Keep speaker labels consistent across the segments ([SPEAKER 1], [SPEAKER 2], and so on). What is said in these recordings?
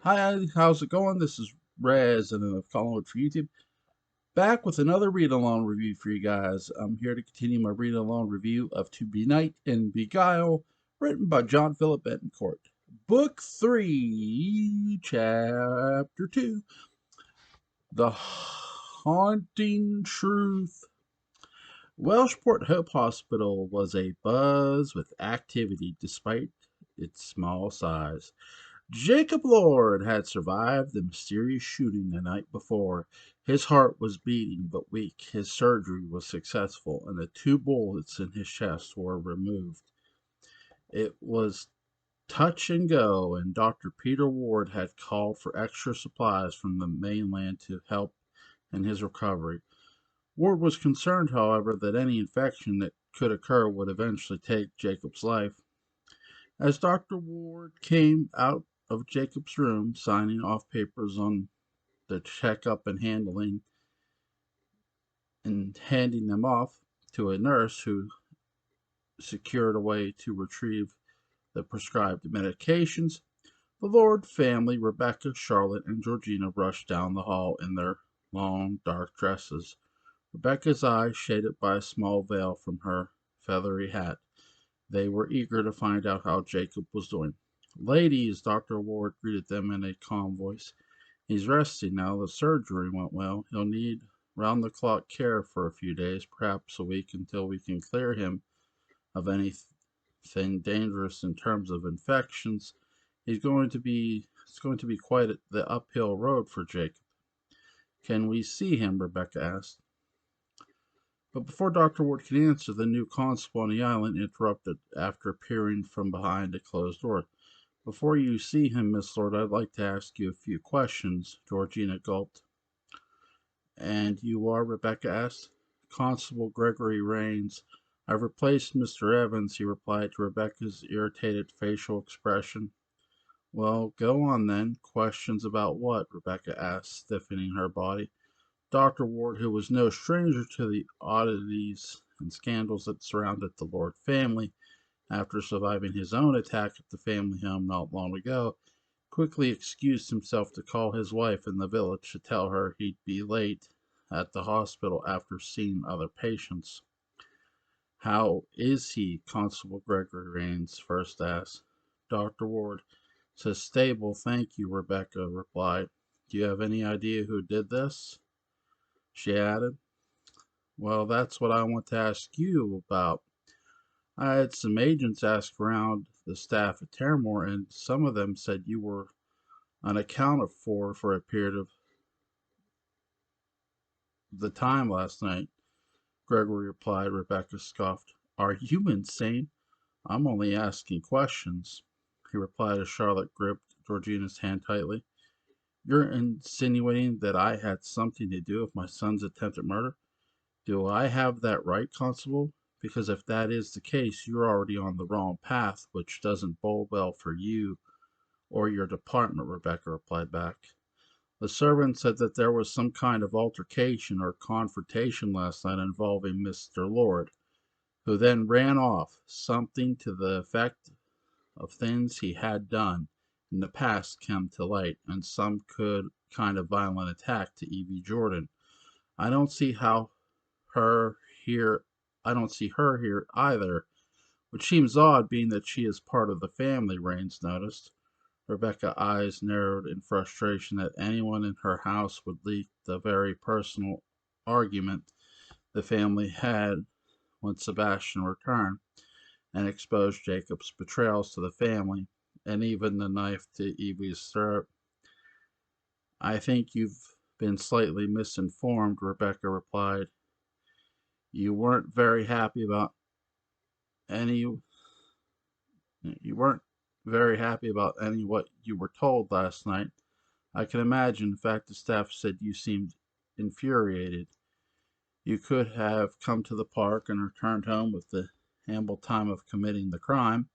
[SPEAKER 1] Hi, how's it going? This is Rez and I'm calling it for YouTube. Back with another read along review for you guys. I'm here to continue my read along review of To Benight and Beguile, written by John Philip Betancourt. Book 3, Chapter 2, The Haunting Truth. Welshport Hope Hospital was a buzz with activity despite its small size. Jacob Lord had survived the mysterious shooting the night before. His heart was beating but weak. His surgery was successful, and the two bullets in his chest were removed. It was touch and go, and Dr. Peter Ward had called for extra supplies from the mainland to help in his recovery. Ward was concerned, however, that any infection that could occur would eventually take Jacob's life. As Dr. Ward came out of Jacob's room, signing off papers on the checkup and handing them off to a nurse who secured a way to retrieve the prescribed medications, the Lord family, Rebecca, Charlotte, and Georgina, rushed down the hall in their long, dark dresses, Rebecca's eyes shaded by a small veil from her feathery hat. They were eager to find out how Jacob was doing. "Ladies," Dr. Ward greeted them in a calm voice. "He's resting now. The surgery went well. He'll need round the clock care for a few days, perhaps a week, until we can clear him of anything dangerous in terms of infections. It's going to be quite the uphill road for Jacob." "Can we see him?" Rebecca asked. But before Dr. Ward could answer, the new constable on the island interrupted after appearing from behind a closed door. "Before you see him, Miss Lord, I'd like to ask you a few questions." Georgina gulped. "And you are?" Rebecca asked. "Constable Gregory Rains. I've replaced Mr. Evans," he replied to Rebecca's irritated facial expression. "Well, go on then. Questions about what?" Rebecca asked, stiffening her body. Dr. Ward, who was no stranger to the oddities and scandals that surrounded the Lord family, after surviving his own attack at the family home not long ago, quickly excused himself to call his wife in the village to tell her he'd be late at the hospital after seeing other patients. "How is he?" Constable Gregory Rains first asked. Dr. Ward says stable, thank you, Rebecca replied. "Do you have any idea who did this?" she added. "Well, that's what I want to ask you about. I had some agents ask around the staff at Terramore, and some of them said you were unaccounted for a period of the time last night." Gregory replied. Rebecca scoffed. "Are you insane? I'm only asking questions," he replied as Charlotte gripped Georgina's hand tightly. "You're insinuating that I had something to do with my son's attempted murder? Do I have that right, Constable? Because if that is the case, you're already on the wrong path, which doesn't bode well for you or your department," Rebecca replied back. "The servant said that there was some kind of altercation or confrontation last night involving Mr. Lord, who then ran off. Something to the effect of things he had done in the past come to light, and some kind of violent attack to Evie Jordan. I don't see how her here. I don't see her here either, which seems odd, being that she is part of the family," Rains noticed. Rebecca's eyes narrowed in frustration that anyone in her house would leak the very personal argument the family had when Sebastian returned, and exposed Jacob's betrayals to the family, and even the knife to Evie's throat. "I think you've been slightly misinformed," Rebecca replied. "You weren't very happy about any you weren't very happy about any what you were told last night. I can imagine. In fact, the staff said you seemed infuriated. You could have come to the park and returned home with the ample time of committing the crime,"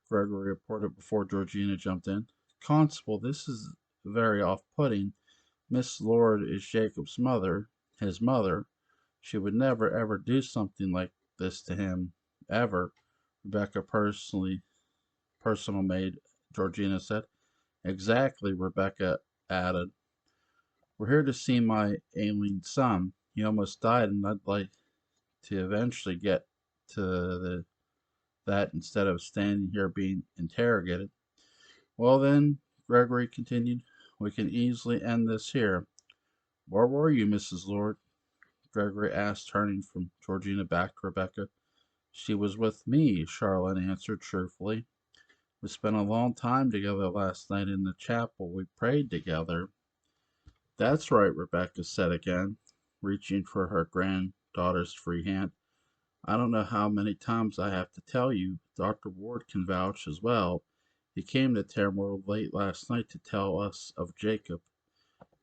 [SPEAKER 1] Gregory reported before Georgina jumped in. "Constable, this is very off-putting. Miss Lord is Jacob's mother, his mother. She would never ever do something like this to him, ever." Rebecca personal maid, Georgina said. Exactly, Rebecca added. We're here to see my ailing son. He almost died, and I'd like to eventually get to that instead of standing here being interrogated. Well, then, Gregory continued, we can easily end this here. Where were you, Mrs. Lord? Gregory asked, turning from Georgina back to Rebecca. She was with me, Charlotte answered cheerfully. We spent a long time together last night in the chapel. We prayed together. That's right, Rebecca said again, reaching for her granddaughter's free hand. I don't know how many times I have to tell you. Dr. Ward can vouch as well. He came to Tamworth late last night to tell us of Jacob.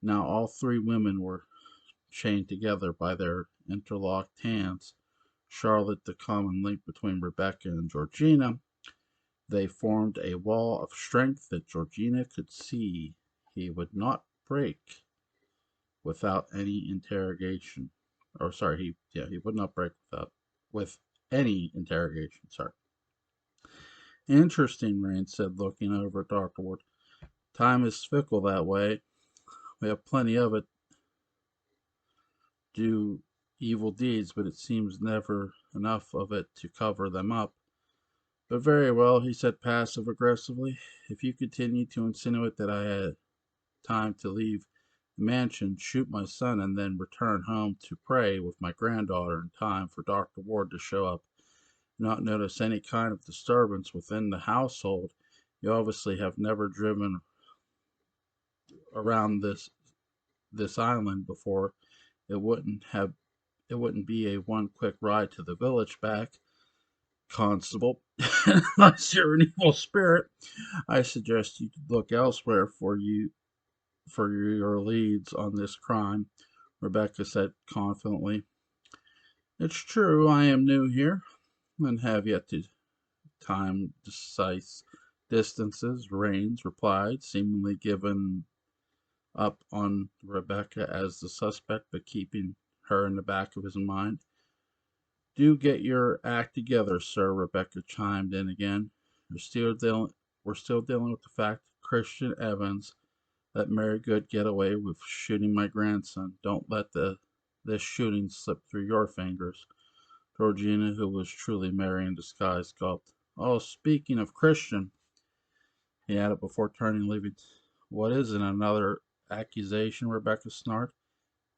[SPEAKER 1] Now all three women were chained together by their interlocked hands. Charlotte, the common link between Rebecca and Georgina, they formed a wall of strength that Georgina could see he would not break without any interrogation. Or sorry, he would not break with any interrogation. Sorry. Interesting, Rain said, looking over at Dr. Ward. Time is fickle that way. We have plenty of it do evil deeds, but it seems never enough of it to cover them up. But very well, he said passive aggressively. If you continue to insinuate that I had time to leave the mansion, shoot my son, and then return home to pray with my granddaughter in time for Dr. Ward to show up, not notice any kind of disturbance within the household, you obviously have never driven around this island before. It wouldn't have it wouldn't be a one quick ride to the village back. Constable, unless you're an evil spirit, I suggest you look elsewhere for your leads on this crime, Rebecca said confidently. It's true, I am new here, and have yet to time decisive distances, Rains replied, seemingly given up on Rebecca as the suspect, but keeping her in the back of his mind. Do get your act together, sir, Rebecca chimed in again. We're still dealing with the fact that Christian Evans let Mary Good get away with shooting my grandson. Don't let this shooting slip through your fingers. Georgina, who was truly Mary in disguise, gulped. Oh, speaking of Christian, he added before turning and leaving. What is it, another accusation? Rebecca snarled.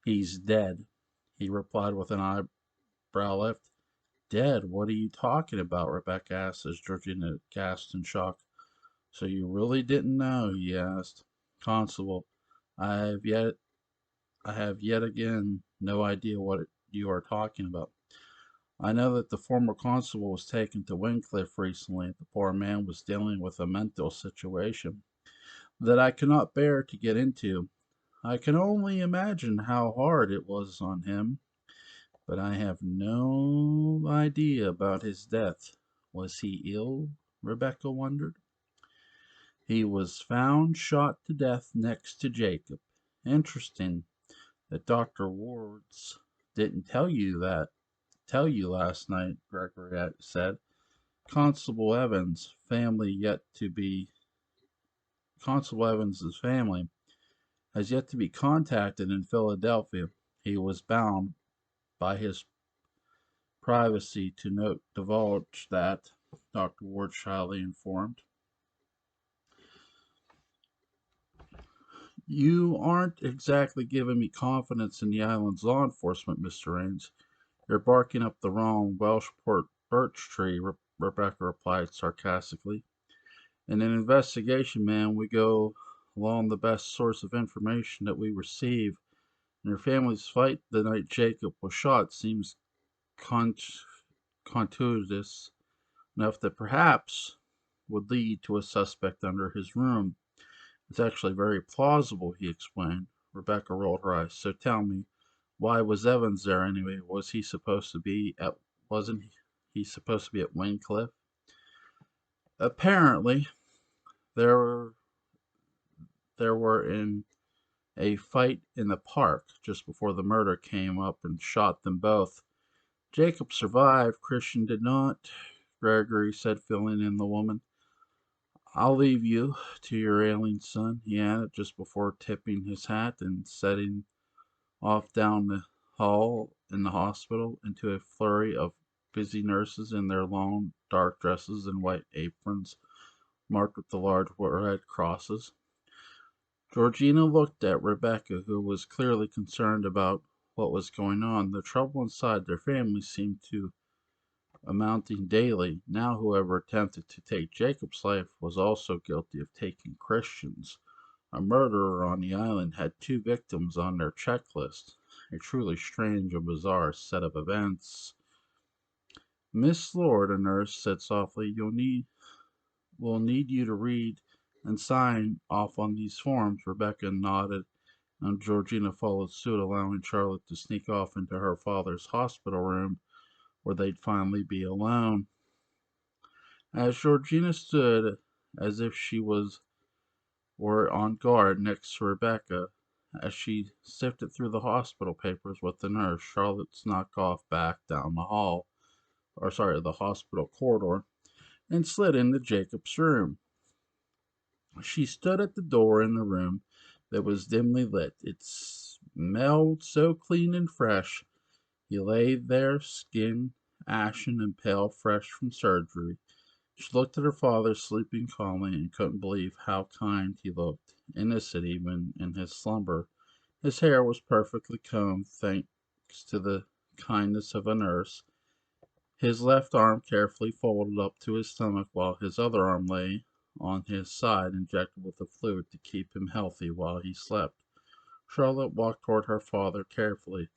[SPEAKER 1] He's dead, he replied with an eyebrow lift. Dead? What are you talking about? Rebecca asked as Georgina gasped in shock. So you really didn't know? He asked. Constable, I have yet I have yet again no idea what you are talking about. I know that the former constable was taken to Wincliffe recently. The poor man was dealing with a mental situation that I cannot bear to get into. I can only imagine how hard it was on him, but I have no idea about his death. Was he ill? Rebecca wondered. He was found shot to death next to Jacob. Interesting that Dr. Ward's didn't tell you last night, Gregory said. Constable Evans' family yet to be Constable Evans's family has yet to be contacted in Philadelphia. He was bound by his privacy to divulge that, Dr. Ward shyly informed. You aren't exactly giving me confidence in the island's law enforcement, Mr. Raines. You're barking up the wrong Welshport birch tree, Rebecca replied sarcastically. In an investigation, man, we go along the best source of information that we receive. And your family's fight the night Jacob was shot seems contuous enough that perhaps would lead to a suspect under his room. It's actually very plausible, he explained. Rebecca rolled her eyes. So tell me, why was Evans there anyway? Wasn't he supposed to be at Wincliffe? Apparently, there were there were in a fight in the park just before the murder came up and shot them both. Jacob survived, Christian did not, Gregory said, filling in the woman. I'll leave you to your ailing son, he added just before tipping his hat and setting off down the hall in the hospital into a flurry of busy nurses in their long dark dresses and white aprons marked with the large red crosses. Georgina looked at Rebecca, who was clearly concerned about what was going on. The trouble inside their family seemed to amounting daily. Now whoever attempted to take Jacob's life was also guilty of taking Christians. A murderer on the island had two victims on their checklist. A truly strange and bizarre set of events. Miss Lord, a nurse said softly, we'll need you to read and sign off on these forms. Rebecca nodded, and Georgina followed suit, allowing Charlotte to sneak off into her father's hospital room where they'd finally be alone. As Georgina stood as if she were on guard next to Rebecca, as she sifted through the hospital papers with the nurse, Charlotte snuck off back down the hospital corridor, and slid into Jacob's room. She stood at the door in the room that was dimly lit. It smelled so clean and fresh. He lay there, skin ashen and pale, fresh from surgery. She looked at her father, sleeping calmly, and couldn't believe how kind he looked, innocent even in his slumber. His hair was perfectly combed, thanks to the kindness of a nurse. His left arm carefully folded up to his stomach, while his other arm lay on his side, injected with a fluid to keep him healthy while he slept. Charlotte walked toward her father carefully,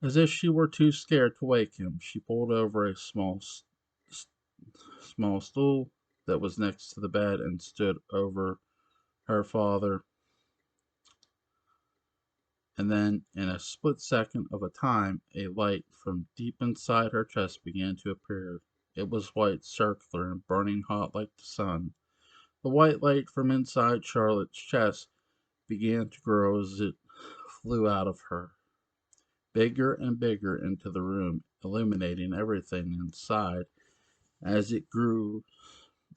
[SPEAKER 1] as if she were too scared to wake him. She pulled over a small stool that was next to the bed and stood over her father. And then, in a split second of a time, a light from deep inside her chest began to appear. It was white, circular, and burning hot like the sun. The white light from inside Charlotte's chest began to grow as it flew out of her, bigger and bigger into the room, illuminating everything inside. As it grew,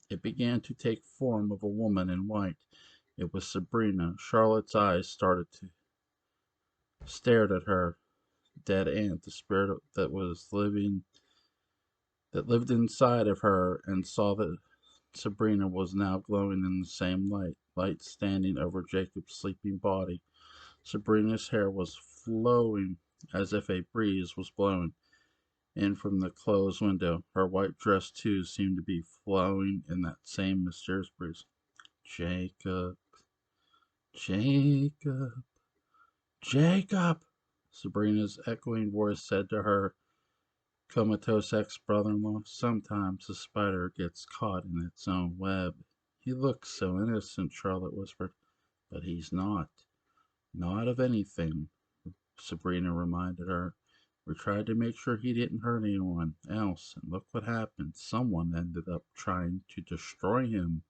[SPEAKER 1] it began to take form of a woman in white. It was Sabrina. Charlotte's eyes started to stared at her dead aunt, the spirit that lived inside of her, and saw that Sabrina was now glowing in the same light standing over Jacob's sleeping body. Sabrina's hair was flowing as if a breeze was blowing in from the closed window. Her white dress, too, seemed to be flowing in that same mysterious breeze. Jacob, Jacob, Jacob, Sabrina's echoing voice said to her comatose ex-brother-in-law. Sometimes a spider gets caught in its own web. He looks so innocent, Charlotte whispered. But he's not. Not of anything, Sabrina reminded her. We tried to make sure he didn't hurt anyone else, and look what happened. Someone ended up trying to destroy him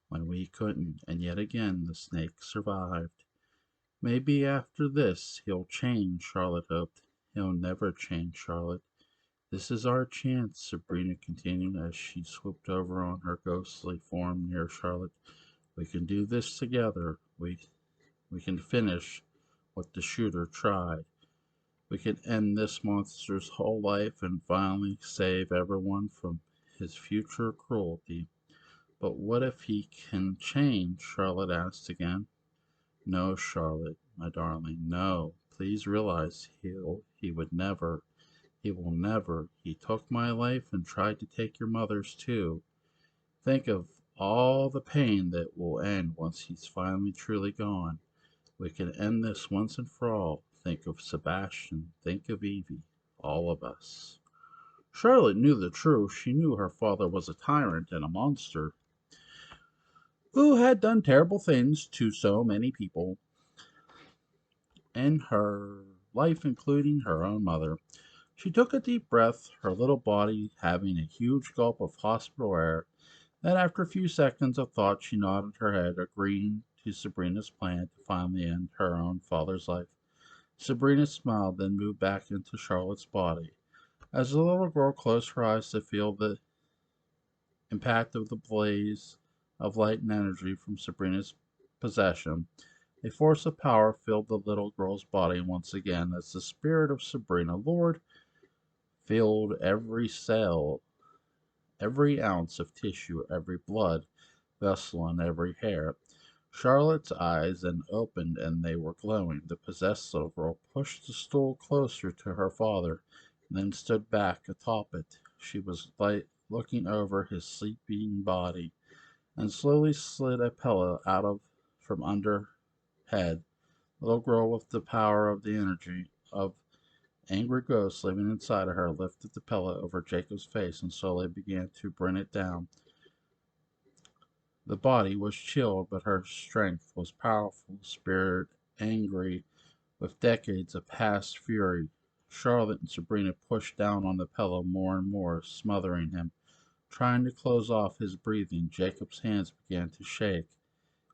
[SPEAKER 1] when we couldn't, and yet again the snake survived. Maybe after this he'll change, Charlotte hoped. He'll never change, Charlotte. This is our chance, Sabrina continued as she swooped over on her ghostly form near Charlotte. We can do this together. We can finish what the shooter tried. We can end this monster's whole life and finally save everyone from his future cruelty. But what if he can change? Charlotte asked again. No, Charlotte, my darling, no. Please realize he would never. He will never. He took my life and tried to take your mother's too. Think of all the pain that will end once he's finally truly gone. We can end this once and for all. Think of Sebastian. Think of Evie. All of us. Charlotte knew the truth. She knew her father was a tyrant and a monster who had done terrible things to so many people in her life, including her own mother. She took a deep breath, her little body having a huge gulp of hospital air. Then, after a few seconds of thought, she nodded her head, agreeing to Sabrina's plan to finally end her own father's life. Sabrina smiled, then moved back into Charlotte's body. As the little girl closed her eyes to feel the impact of the blaze of light and energy from Sabrina's possession. A force of power filled the little girl's body once again as the spirit of Sabrina Lord filled every cell, every ounce of tissue, every blood vessel, and every hair. Charlotte's eyes then opened and they were glowing. The possessed little girl pushed the stool closer to her father and then stood back atop it. She was looking over his sleeping body and slowly slid a pillow out of from under head. The little girl with the power of the energy of angry ghosts living inside of her lifted the pillow over Jacob's face and slowly began to bring it down. The body was chilled, but her strength was powerful, spirit angry with decades of past fury. Charlotte and Sabrina pushed down on the pillow more and more, smothering him. Trying to close off his breathing, Jacob's hands began to shake.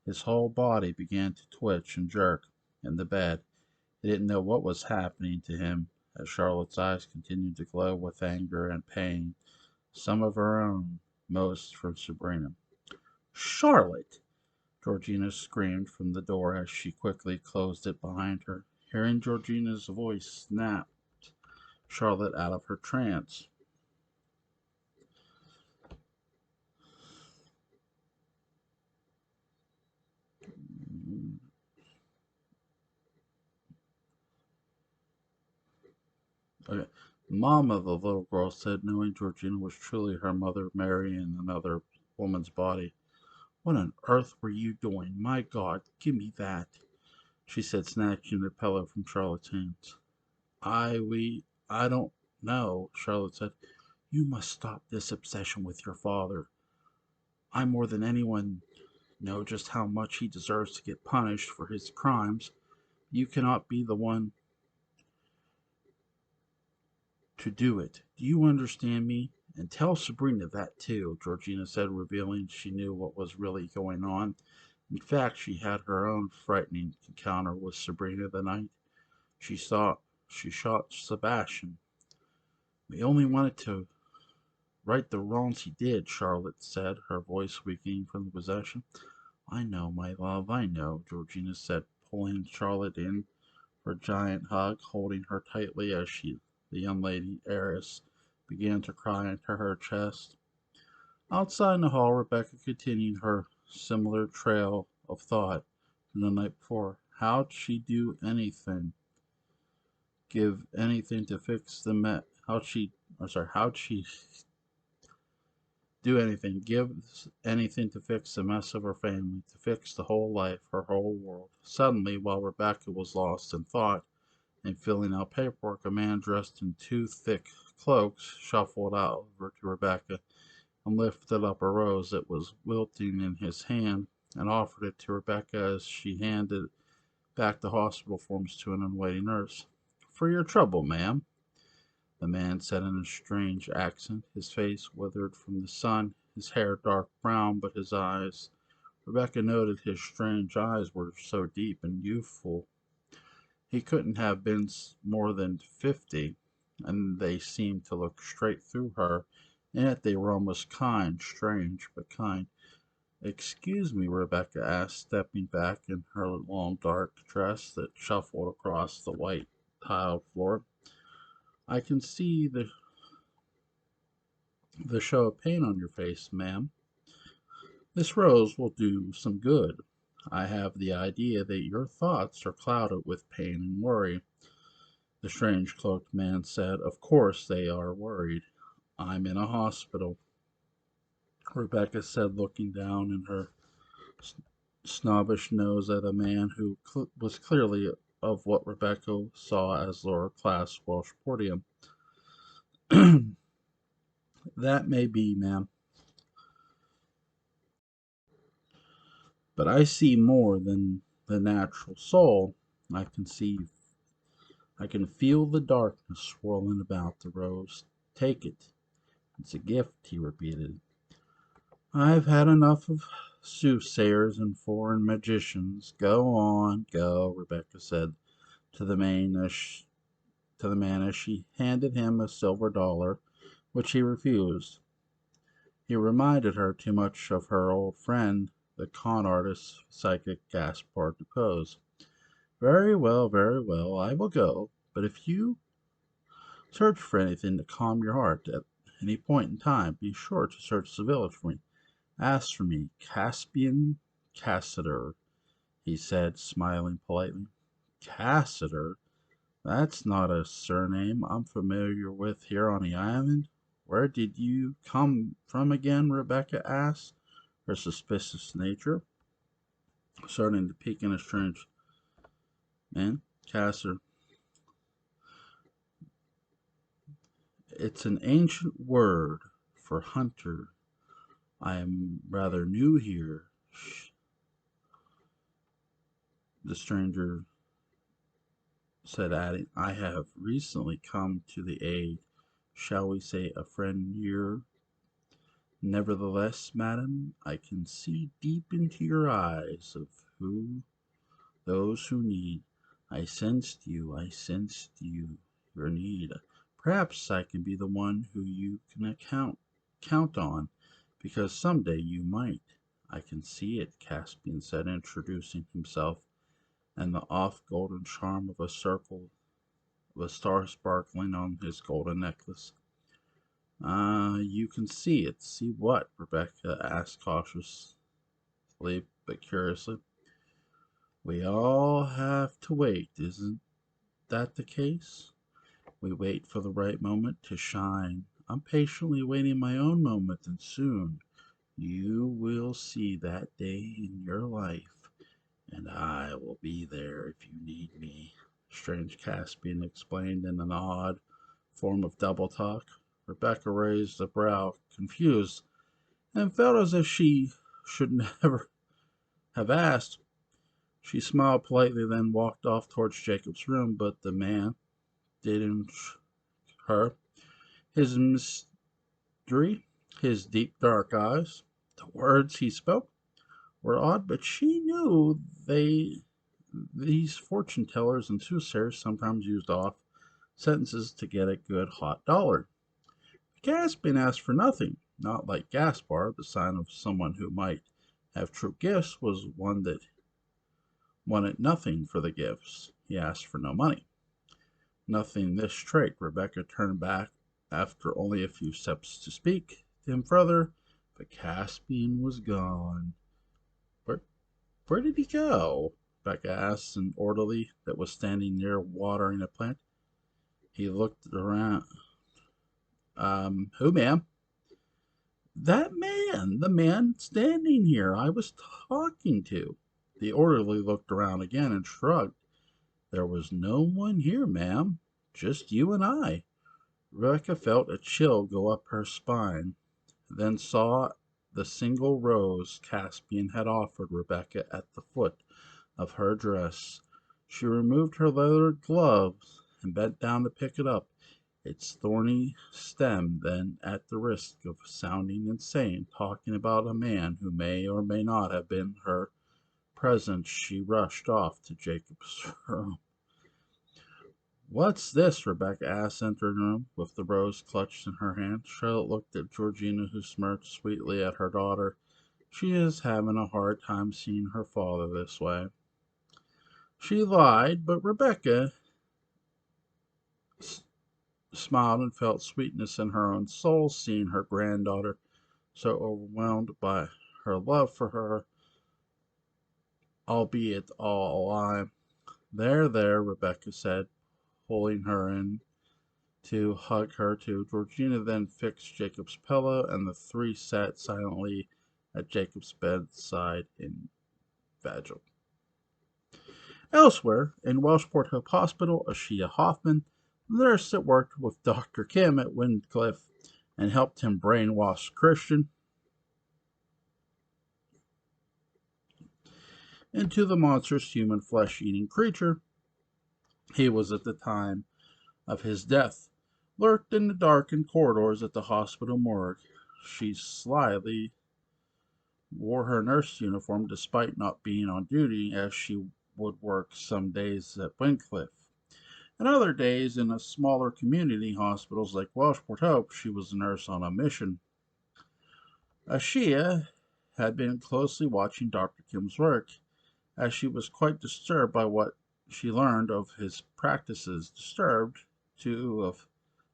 [SPEAKER 1] His whole body began to twitch and jerk in the bed. He didn't know what was happening to him as Charlotte's eyes continued to glow with anger and pain, some of her own, most from Sabrina. Charlotte! Georgina screamed from the door as she quickly closed it behind her. Hearing Georgina's voice snapped Charlotte out of her trance. Okay. Mama, the little girl said, knowing Georgina was truly her mother, Mary, in another woman's body. What on earth were you doing? My God, give me that, she said, snatching the pillow from Charlotte's hands. I don't know, Charlotte said. You must stop this obsession with your father. I more than anyone know just how much he deserves to get punished for his crimes. You cannot be the one to do it. Do you understand me? And tell Sabrina that too, Georgina said, revealing she knew what was really going on. In fact, she had her own frightening encounter with Sabrina the night she shot Sebastian. We only wanted to right the wrongs he did, Charlotte said, her voice weakening from the possession. I know, my love, I know, Georgina said, pulling Charlotte in for a giant hug, holding her tightly as the young lady heiress began to cry into her chest. Outside in the hall, Rebecca continued her similar trail of thought from the night before. How'd she do anything? Give anything to fix the mess? How'd she do anything? Give anything to fix the mess of her family, to fix the whole life, her whole world. Suddenly, while Rebecca was lost in thought and filling out paperwork, a man dressed in two thick cloaks shuffled out over to Rebecca and lifted up a rose that was wilting in his hand and offered it to Rebecca as she handed back the hospital forms to an unwaiting nurse. For your trouble, ma'am, the man said in a strange accent, his face withered from the sun, his hair dark brown, but his eyes. Rebecca noted his strange eyes were so deep and youthful. He couldn't have been more than 50, and they seemed to look straight through her, and yet they were almost kind, strange, but kind. Excuse me, Rebecca asked, stepping back in her long dark dress that shuffled across the white tiled floor. I can see the show of pain on your face, ma'am. This rose will do some good. I have the idea that your thoughts are clouded with pain and worry. The strange cloaked man said, Of course they are worried. I'm in a hospital, Rebecca said, looking down in her snobbish nose at a man who was clearly of what Rebecca saw as lower class Welshportium. That may be, ma'am, but I see more than the natural soul. I can see, I can feel the darkness swirling about the rose. Take it. It's a gift, he repeated. I've had enough of soothsayers and foreign magicians. Go on, go, Rebecca said to the man as she handed him a silver dollar, which he refused. He reminded her too much of her old friend, the con artist psychic Gaspard de Pose. Very well, I will go, but if you search for anything to calm your heart at any point in time, be sure to search the village for me. Ask for me, Caspian Cassiter, he said, smiling politely. Cassiter? That's not a surname I'm familiar with here on the island. Where did you come from again? Rebecca asked, her suspicious nature starting to pique in a strange man. Cassiter. It's an ancient word for hunter. I am rather new here, the stranger said, adding, I have recently come to the aid, shall we say, a friend near. Nevertheless, madam, I can see deep into your eyes of who those who need. I sensed you, your need. Perhaps I can be the one who you can count on, because someday you might. I can see it, Caspian said, introducing himself, and the off golden charm of a circle of a star sparkling on his golden necklace. You can see it. See what? Rebecca asked cautiously but curiously. We all have to wait, isn't that the case? We wait for the right moment to shine. I'm patiently waiting my own moment, and soon you will see that day in your life, and I will be there if you need me. Strange Caspian explained in an odd form of double talk. Rebecca raised a brow, confused, and felt as if she should never have asked. She smiled politely, then walked off towards Jacob's room, but the man didn't her. His mystery, his deep dark eyes, the words he spoke were odd, but she knew these fortune tellers and soothsayers sometimes used off sentences to get a good hot dollar. Caspian asked for nothing, not like Gaspar, the sign of someone who might have true gifts was one that wanted nothing for the gifts. He asked for no money. Nothing this trait. Rebecca turned back after only a few steps to speak to him further, but Caspian was gone. Where, where did he go? Rebecca asked an orderly that was standing near watering a plant. He looked around. Who, ma'am? That man, the man standing here I was talking to. The orderly looked around again and shrugged. There was no one here, ma'am. Just you and I. Rebecca felt a chill go up her spine, then saw the single rose Caspian had offered Rebecca at the foot of her dress. She removed her leather gloves and bent down to pick it up. Its thorny stem, then, at the risk of sounding insane, talking about a man who may or may not have been her present, she rushed off to Jacob's room. What's this? Rebecca asked, entering the room with the rose clutched in her hand. Charlotte looked at Georgina, who smirked sweetly at her daughter. She is having a hard time seeing her father this way. She lied, but Rebecca smiled and felt sweetness in her own soul, seeing her granddaughter so overwhelmed by her love for her, albeit all alive. There, Rebecca said, pulling her in to hug her too. Georgina then fixed Jacob's pillow, and the three sat silently at Jacob's bedside in vigil. Elsewhere, in Welshport Hope Hospital, Ashia Hoffman, the nurse that worked with Dr. Kim at Wyncliffe and helped him brainwash Christian into the monstrous human flesh-eating creature he was at the time of his death, lurked in the darkened corridors at the hospital morgue. She slyly wore her nurse uniform despite not being on duty, as she would work some days at Wyncliffe. And other days in a smaller community hospitals like Welshport Hope, she was a nurse on a mission. Ashia had been closely watching Dr. Kim's work, as she was quite disturbed by what she learned of his practices, disturbed, too, of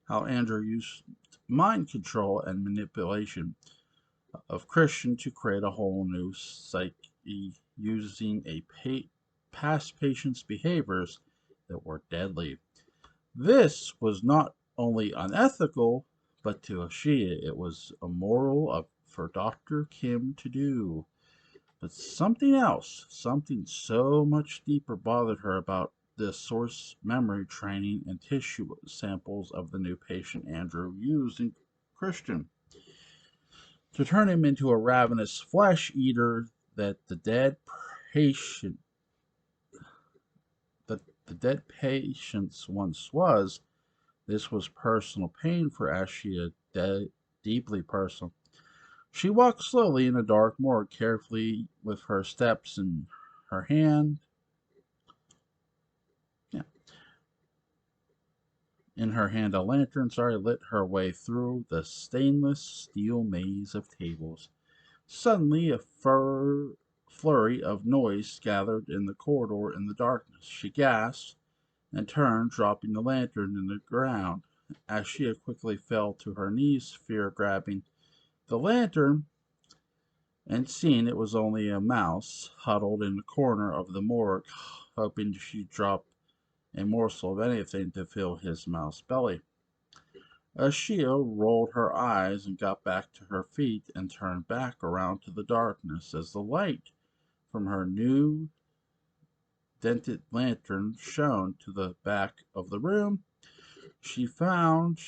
[SPEAKER 1] how Andrew used mind control and manipulation of Christian to create a whole new psyche using past patient's behaviors that were deadly. This was not only unethical, but to Ashia it was immoral for Dr. Kim to do. But something else, something so much deeper bothered her about this source memory training and tissue samples of the new patient Andrew used in Christian to turn him into a ravenous flesh eater that patient the dead patient's once was. This was personal pain for Ashia, deeply personal. She walked slowly in the dark, more carefully with her steps in her hand. Yeah, in her hand, a lantern, lit her way through the stainless steel maze of tables. Suddenly, a flurry of noise gathered in the corridor in the darkness. She gasped and turned, dropping the lantern in the ground. Ashia quickly fell to her knees, fear grabbing the lantern, and seeing it was only a mouse huddled in the corner of the morgue, hoping she'd drop a morsel of anything to fill his mouse belly. Ashia rolled her eyes and got back to her feet and turned back around to the darkness as the light from her new dented lantern shone to the back of the room. She found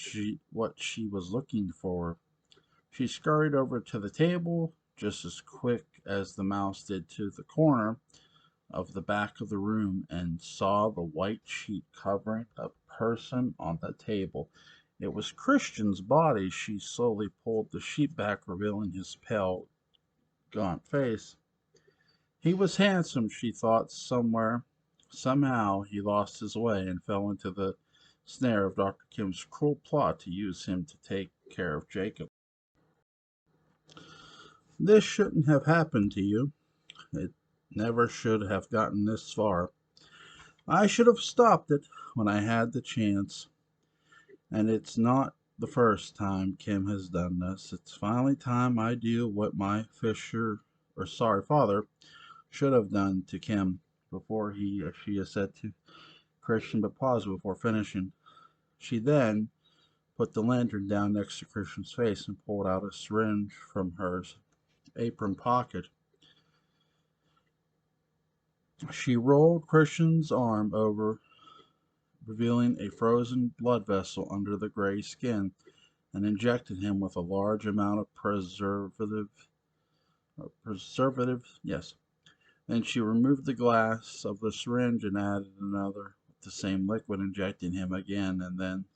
[SPEAKER 1] what she was looking for. She scurried over to the table just as quick as the mouse did to the corner of the back of the room and saw the white sheet covering a person on the table. It was Christian's body. She slowly pulled the sheet back, revealing his pale, gaunt face. He was handsome, she thought. Somehow he lost his way and fell into the snare of Dr. Kim's cruel plot to use him to take care of Jacob. This shouldn't have happened to you. It never should have gotten this far. I should have stopped it when I had the chance. And it's not the first time Kim has done this. It's finally time I do what my father should have done to Kim before he or she has said to Christian, but paused before finishing. She then put the lantern down next to Christian's face and pulled out a syringe from her apron pocket. She rolled Christian's arm over, revealing a frozen blood vessel under the gray skin, and injected him with a large amount of yes. Then she removed the glass of the syringe and added another with the same liquid, injecting him again, and then,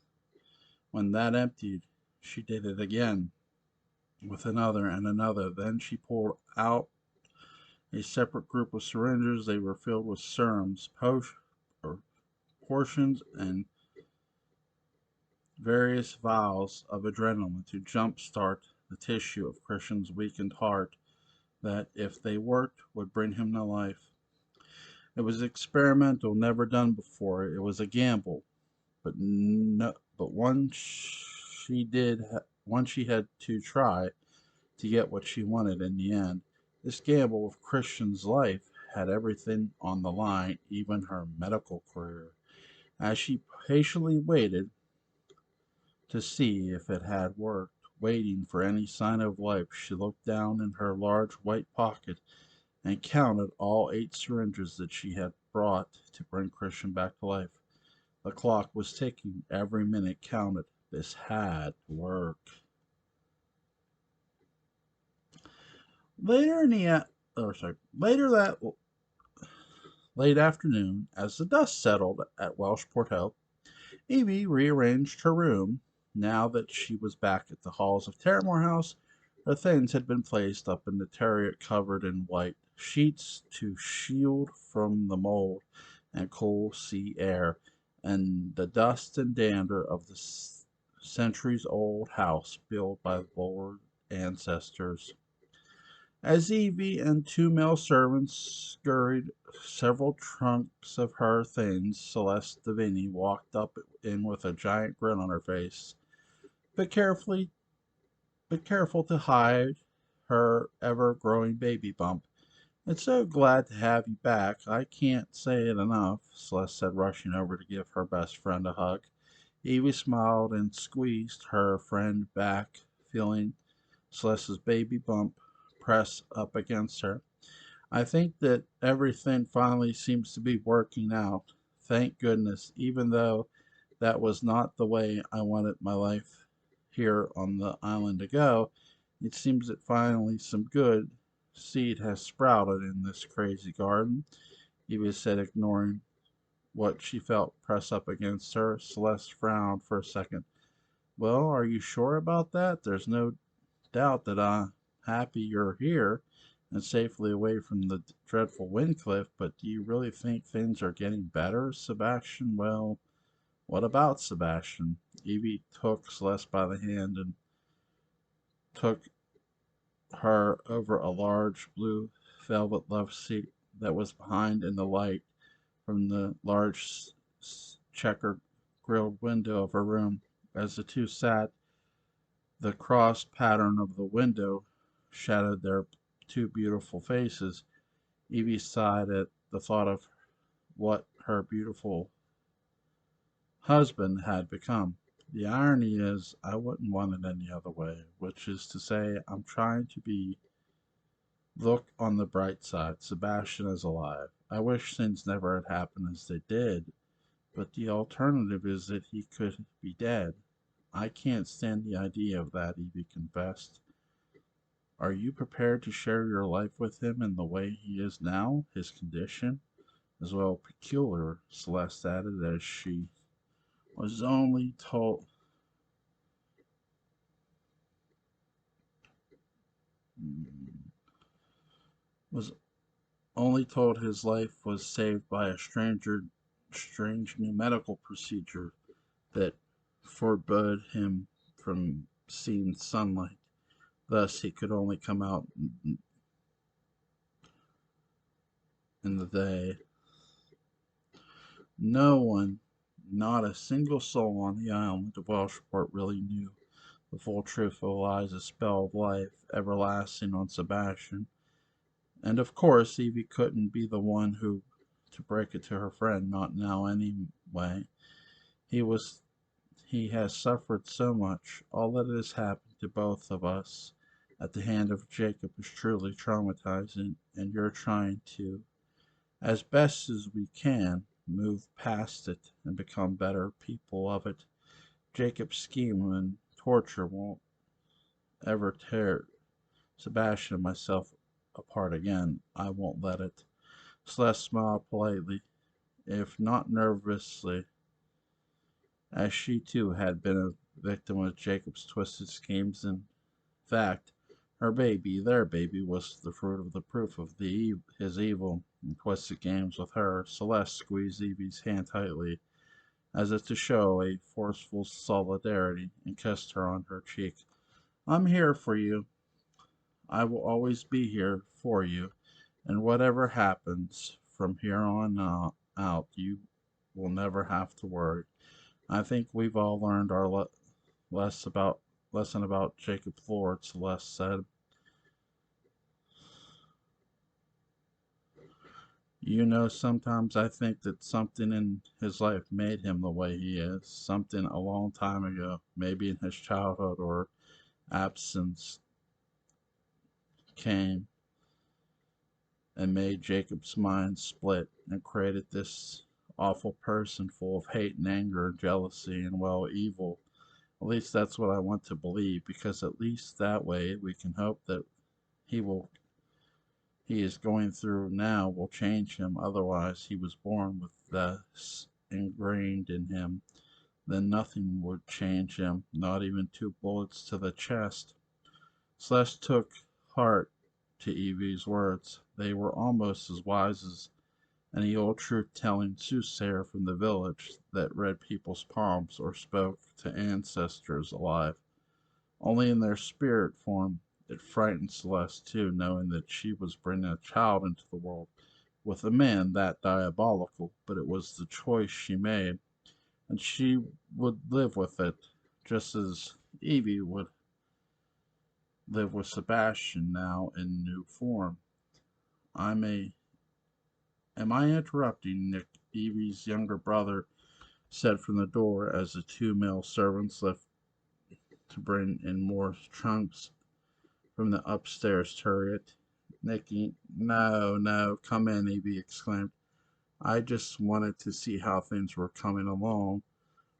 [SPEAKER 1] when that emptied, she did it again with another and another. Then she pulled out a separate group of syringes. They were filled with serums, portions, and various vials of adrenaline to jumpstart the tissue of Christian's weakened heart that, if they worked, would bring him to life. It was experimental, never done before. It was a gamble, but one she had to try to get what she wanted in the end. This gamble of Christian's life had everything on the line, even her medical career. As she patiently waited to see if it had worked, waiting for any sign of life, she looked down in her large white pocket and counted all 8 syringes that she had brought to bring Christian back to life. The clock was ticking. Every minute counted. This had to work. Later in the later that late afternoon, as the dust settled at Welsh Porto, Evie rearranged her room. Now that she was back at the halls of Terramore House, her things had been placed up in the chariot covered in white sheets to shield from the mold and cool sea air and the dust and dander of the centuries-old house built by bold ancestors. As Evie and two male servants scurried several trunks of her things, Celeste Davini walked up in with a giant grin on her face, but carefully but careful to hide her ever-growing baby bump. "It's so glad to have you back. I can't say it enough," Celeste said, rushing over to give her best friend a hug. Evie smiled and squeezed her friend back, feeling Celeste's baby bump press up against her. "I think that everything finally seems to be working out. Thank goodness, even though that was not the way I wanted my life here on the island to go. It seems that finally some good seed has sprouted in this crazy garden," Eva said, ignoring what she felt press up against her. Celeste frowned for a second. "Well, are you sure about that? There's no doubt that I'm happy you're here and safely away from the dreadful Windcliff, but do you really think things are getting better, Sebastian?" "Well, what about Sebastian?" Evie took Celeste by the hand and took her over a large blue velvet love seat that was behind in the light from the large checker grilled window of her room. As the two sat, the crossed pattern of the window shadowed their two beautiful faces. Evie sighed at the thought of what her beautiful husband had become. "The irony is, I wouldn't want it any other way, which is to say, I'm trying to be look on the bright side. Sebastian is alive. I wish things never had happened as they did, but the alternative is that he could be dead. I can't stand the idea of that," Evie confessed. "Are you prepared to share your life with him in the way he is now? His condition is well peculiar," Celeste added as she was only told was only told his life was saved by a strange new medical procedure that forbade him from seeing sunlight. Thus, he could only come out in the day. No one, not a single soul on the island of Welshport really knew the full truth of Eliza's spell of life everlasting on Sebastian. And of course, Evie couldn't be the one who to break it to her friend, not now anyway. He was he has suffered so much. All that has happened to both of us at the hand of Jacob is truly traumatizing, and you're trying to, as best as we can, move past it and become better people of it. Jacob's scheme and torture won't ever tear Sebastian and myself apart again. I won't let it." Celeste smiled politely, if not nervously, as she too had been a victim of Jacob's twisted schemes. In fact, her baby, their baby, was the fruit of the proof of his evil and twisted games with her. Celeste squeezed Evie's hand tightly, as if to show a forceful solidarity, and kissed her on her cheek. "I'm here for you. I will always be here for you, and whatever happens from here on out, you will never have to worry. I think we've all learned our less about lesson about Jacob Lord," Celeste said. "You know, sometimes I think that something in his life made him the way he is. Something a long time ago, maybe in his childhood or absence, came and made Jacob's mind split and created this awful person full of hate and anger and jealousy and, well, evil. At least that's what I want to believe, because at least that way we can hope that he will he is going through now will change him. Otherwise, he was born with this ingrained in him. Then nothing would change him, not even two bullets to the chest." Celeste took heart to Evie's words. They were almost as wise as any old truth-telling soothsayer from the village that read people's palms or spoke to ancestors alive, only in their spirit form. It frightened Celeste too, knowing that she was bringing a child into the world with a man that diabolical, but it was the choice she made, and she would live with it, just as Evie would live with Sebastian now in new form. I may Am I interrupting, Nick? Evie's younger brother said from the door as the two male servants left to bring in more trunks from the upstairs turret. Nicky, no, no, come in, Evie exclaimed. I just wanted to see how things were coming along.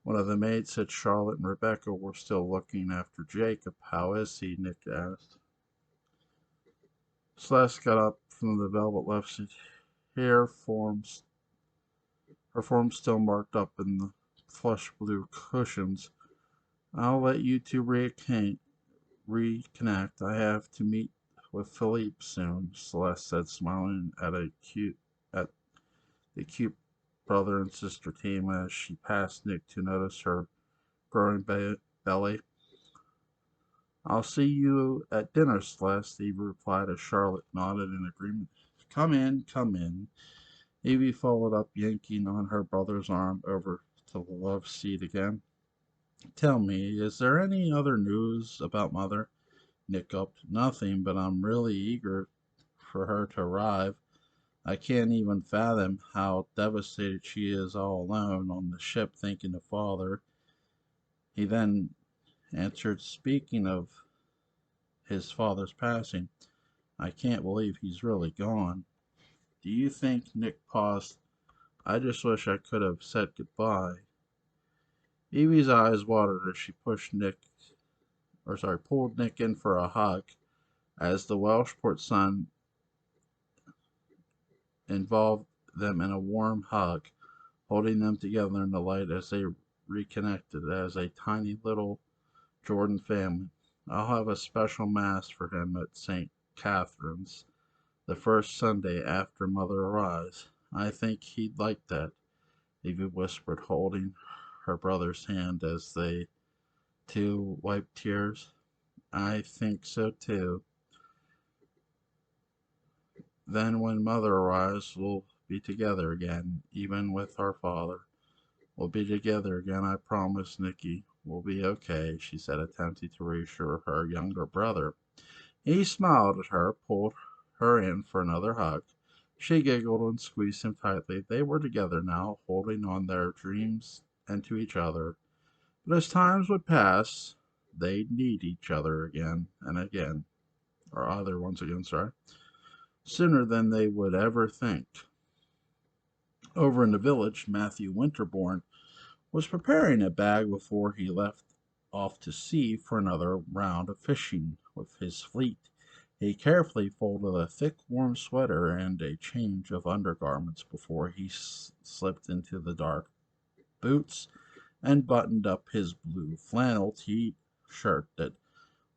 [SPEAKER 1] One of the maids said Charlotte and Rebecca were still looking after Jacob. How is he? Nick asked. Celeste got up from the velvet left seat. Hair forms, her form still marked up in the flesh blue cushions. I'll let you two reconnect. I have to meet with Philippe soon, Celeste said, smiling at the cute brother and sister team as she passed Nick to notice her growing belly. I'll see you at dinner, Celeste, Evie replied as Charlotte nodded in agreement. Come in, come in. Evie followed up, yanking on her brother's arm over to the love seat again. Tell me, is there any other news about Mother? Nick gulped. Nothing, but I'm really eager for her to arrive. I can't even fathom how devastated she is all alone on the ship thinking of Father. He then answered, speaking of his father's passing, I can't believe he's really gone. Do you think, Nick paused, I just wish I could have said goodbye. Evie's eyes watered as she pulled Nick in for a hug, as the Welshport sun involved them in a warm hug, holding them together in the light as they reconnected as a tiny little Jordan family. I'll have a special mass for him at St. Catherine's the first Sunday after Mother arrives. I think he'd like that, Evie whispered, holding her brother's hand as they two wiped tears. I think so too. Then when Mother arrives, we'll be together again, even with our father. We'll be together again, I promise, Nicky. We'll be okay, she said, attempting to reassure her younger brother. He smiled at her, pulled her in for another hug. She giggled and squeezed him tightly. They were together now, holding on their dreams and to each other. But as times would pass, they'd need each other again and again. Or other once again, sorry. Sooner than they would ever think. Over in the village, Matthew Winterbourne was preparing a bag before he left off to sea for another round of fishing with his fleet. He carefully folded a thick, warm sweater and a change of undergarments before he slipped into the dark boots and buttoned up his blue flannel shirt that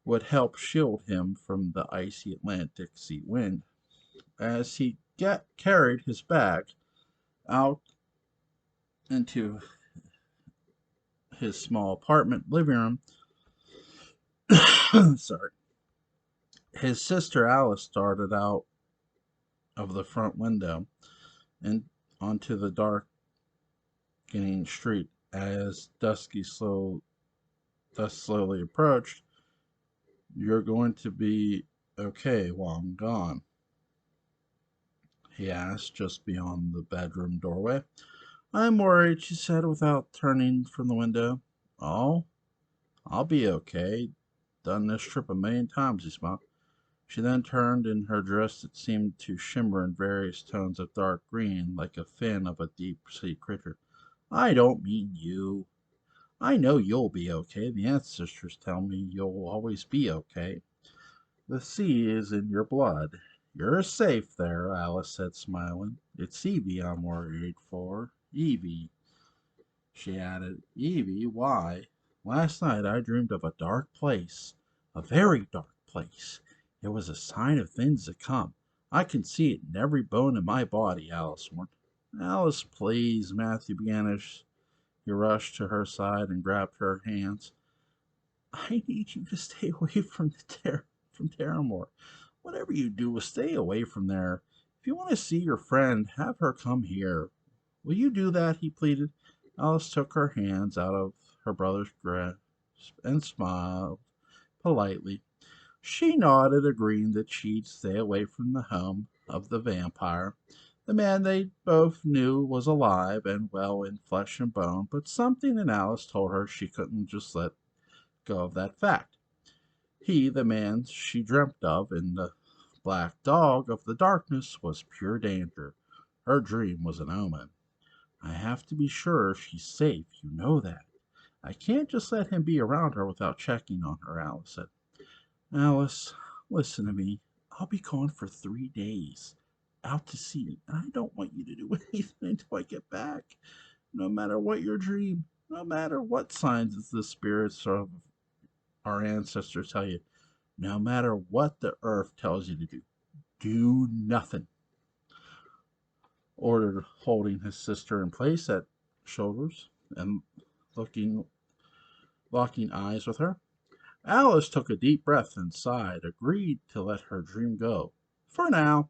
[SPEAKER 1] would help shield him from the icy Atlantic sea wind. As he carried his bag out into his small apartment living room, sorry, his sister Alice started out of the front window and onto the darkening street. As dusk slowly approached, you're going to be okay while I'm gone, he asked just beyond the bedroom doorway. I'm worried, she said without turning from the window. Oh, I'll be okay. Done this trip a million times, he smiled. She then turned in her dress that seemed to shimmer in various tones of dark green, like a fin of a deep-sea creature. I don't mean you. I know you'll be okay. The ancestors tell me you'll always be okay. The sea is in your blood. You're safe there, Alice said, smiling. It's Evie I'm worried for. Evie, she added. Evie, why? Last night I dreamed of a dark place. A very dark place. It was a sign of things to come. I can see it in every bone in my body, Alice warned. Alice, please, Matthew began as he rushed to her side and grabbed her hands. I need you to stay away from the from Terramore. Whatever you do, stay away from there. If you want to see your friend, have her come here. Will you do that? He pleaded. Alice took her hands out of her brother's grasp and smiled politely. She nodded, agreeing that she'd stay away from the home of the vampire. The man they both knew was alive and well in flesh and bone, but something in Alice told her she couldn't just let go of that fact. He, the man she dreamt of in the black dog of the darkness, was pure danger. Her dream was an omen. I have to be sure she's safe, you know that. I can't just let him be around her without checking on her, Alice said. Alice, listen to me. I'll be gone for 3 days, out to sea, and I don't want you to do anything until I get back. No matter what your dream, no matter what signs the spirits of our ancestors tell you, no matter what the earth tells you to do nothing, ordered, holding his sister in place at shoulders and looking locking eyes with her. Alice took a deep breath and sighed, agreed to let her dream go. For now.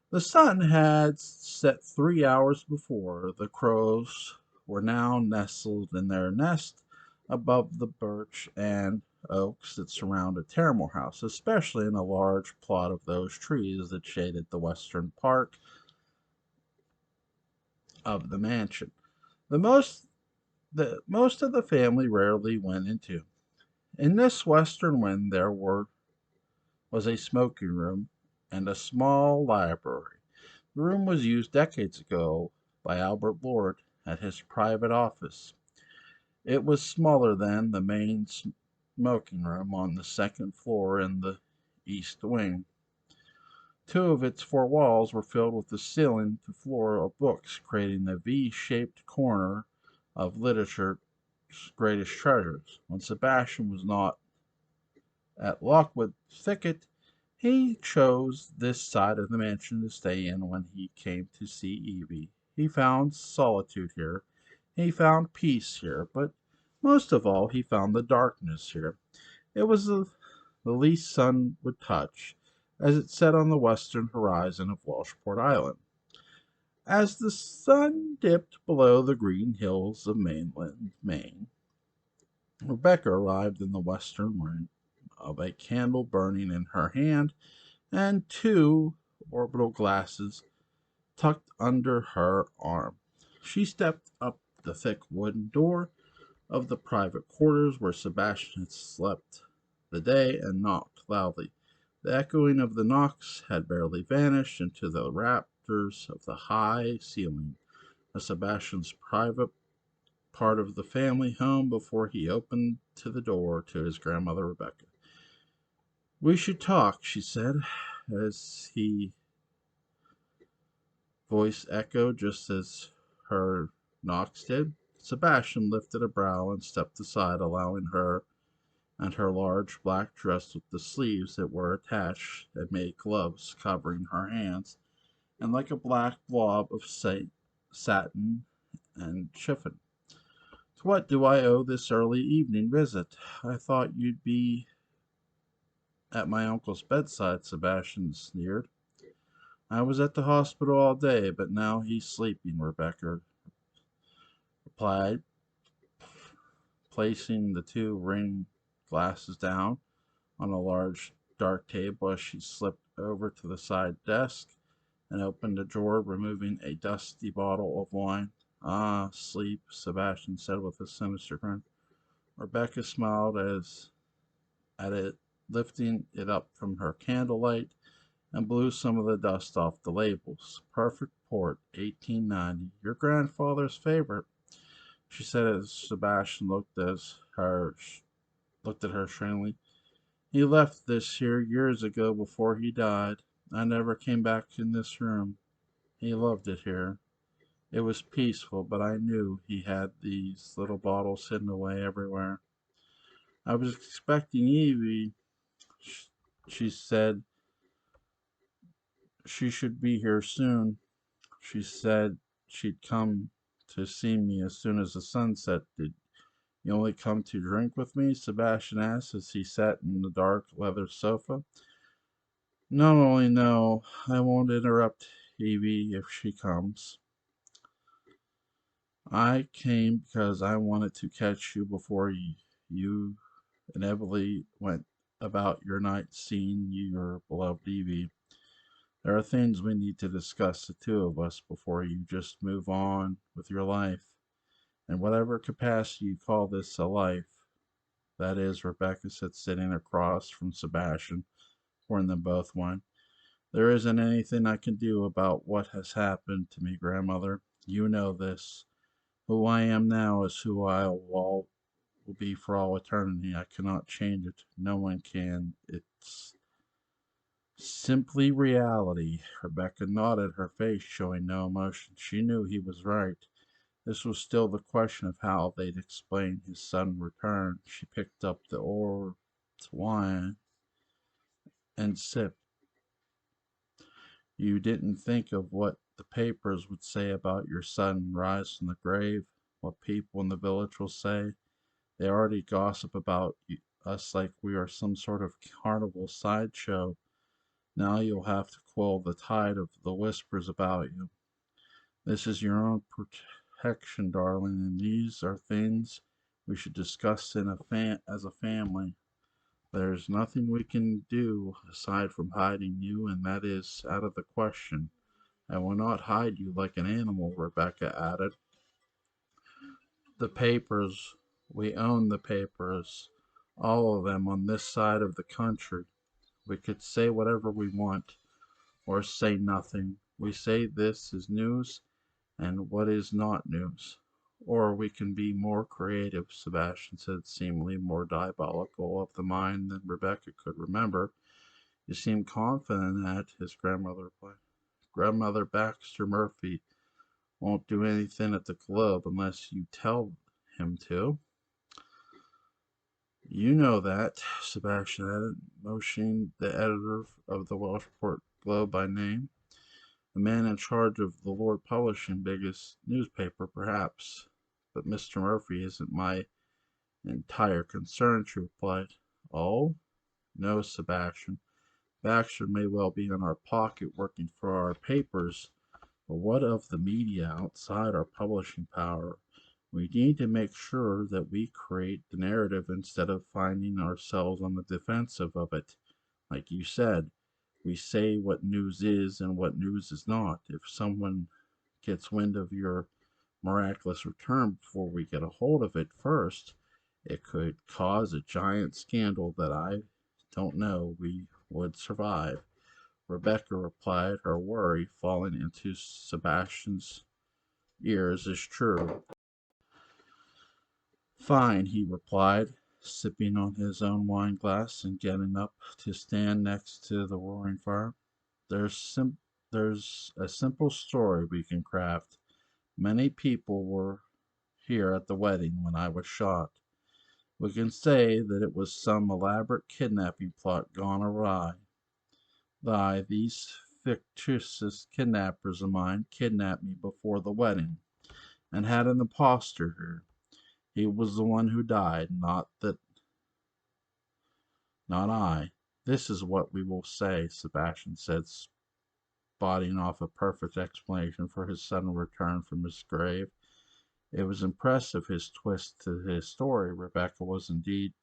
[SPEAKER 1] The sun had set 3 hours before. The crows were now nestled in their nest above the birch and oaks that surrounded Terramore House, especially in a large plot of those trees that shaded the western part of the mansion. The most most of the family rarely went into. In this western wing was a smoking room and a small library. The room was used decades ago by Albert Lord at his private office. It was smaller than the main smoking room on the second floor in the east wing. Two of its four walls were filled with the ceiling to floor of books, creating the V-shaped corner of literature's greatest treasures. When Sebastian was not at Lockwood Thicket, he chose this side of the mansion to stay in when he came to see Evie. He found solitude here. He found peace here, but most of all, he found the darkness here. It was the least sun would touch, as it set on the western horizon of Welshport Island. As the sun dipped below the green hills of mainland Maine, Rebecca arrived in the western wing of a candle burning in her hand and two orbital glasses tucked under her arm. She stepped up the thick wooden door of the private quarters where Sebastian had slept the day and knocked loudly. The echoing of the knocks had barely vanished into the rafters of the high ceiling of Sebastian's private part of the family home before he opened to the door to his grandmother Rebecca. We should talk, she said, as he voice echoed just as her knocks did. Sebastian lifted a brow and stepped aside, allowing her and her large black dress with the sleeves that were attached and made gloves covering her hands, and like a black blob of satin and chiffon. To what do I owe this early evening visit? I thought you'd be at my uncle's bedside, Sebastian sneered. I was at the hospital all day, but now he's sleeping, Rebecca replied, placing the two ring glasses down on a large dark table as she slipped over to the side desk and opened a drawer, removing a dusty bottle of wine. Ah, sleep, Sebastian said with a sinister grin. Rebecca smiled at it, lifting it up from her candlelight and blew some of the dust off the labels. Perfect port, 1890, your grandfather's favorite, she said as Sebastian looked at her strangely. He left this here years ago before he died. I never came back in this room. He loved it here. It was peaceful, but I knew he had these little bottles hidden away everywhere. I was expecting Evie. She said she should be here soon. She said she'd come to see me as soon as the sun set. Did You only come to drink with me? Sebastian asked as he sat in the dark leather sofa. Not only no, I won't interrupt Evie if she comes. I came because I wanted to catch you before you inevitably went about your night seeing your beloved Evie. There are things we need to discuss, the two of us, before you just move on with your life. In whatever capacity you call this a life, that is, Rebecca said, sitting across from Sebastian, pouring them both wine. There isn't anything I can do about what has happened to me, grandmother. You know this. Who I am now is who I will be for all eternity. I cannot change it. No one can. It's simply reality. Rebecca nodded, her face showing no emotion. She knew he was right. This was still the question of how they'd explain his sudden return. She picked up the old wine and sipped. You didn't think of what the papers would say about your sudden rise from the grave, what people in the village will say. They already gossip about us like we are some sort of carnival sideshow. Now you'll have to quell the tide of the whispers about you. This is your own protection, darling, and these are things we should discuss as a family. There's nothing we can do aside from hiding you, and that is out of the question. I will not hide you like an animal, Rebecca added. The papers, we own the papers, all of them on this side of the country. We could say whatever we want, or say nothing. We say this is news and what is not news. Or we can be more creative, Sebastian said, seemingly more diabolical of the mind than Rebecca could remember. You seem confident in that, his grandmother replied. Grandmother Baxter Murphy won't do anything at the club unless you tell him to. You know that, Sebastian added, motioning the editor of the Welshport Globe by name. The man in charge of the Lord Publishing biggest newspaper, perhaps. But Mr. Murphy isn't my entire concern, she replied. Oh? No, Sebastian. Baxter may well be in our pocket working for our papers, but what of the media outside our publishing power? We need to make sure that we create the narrative instead of finding ourselves on the defensive of it. Like you said, we say what news is and what news is not. If someone gets wind of your miraculous return before we get a hold of it first, it could cause a giant scandal that I don't know we would survive. Rebecca replied, her worry falling into Sebastian's ears is true. Fine, he replied, sipping on his own wine glass and getting up to stand next to the roaring fire. There's a simple story we can craft. Many people were here at the wedding when I was shot. We can say that it was some elaborate kidnapping plot gone awry. These fictitious kidnappers of mine kidnapped me before the wedding, and had an impostor here. He was the one who died, not I. This is what we will say, Sebastian said, spotting off a perfect explanation for his sudden return from his grave. It was impressive, his twist to his story. Rebecca was indeed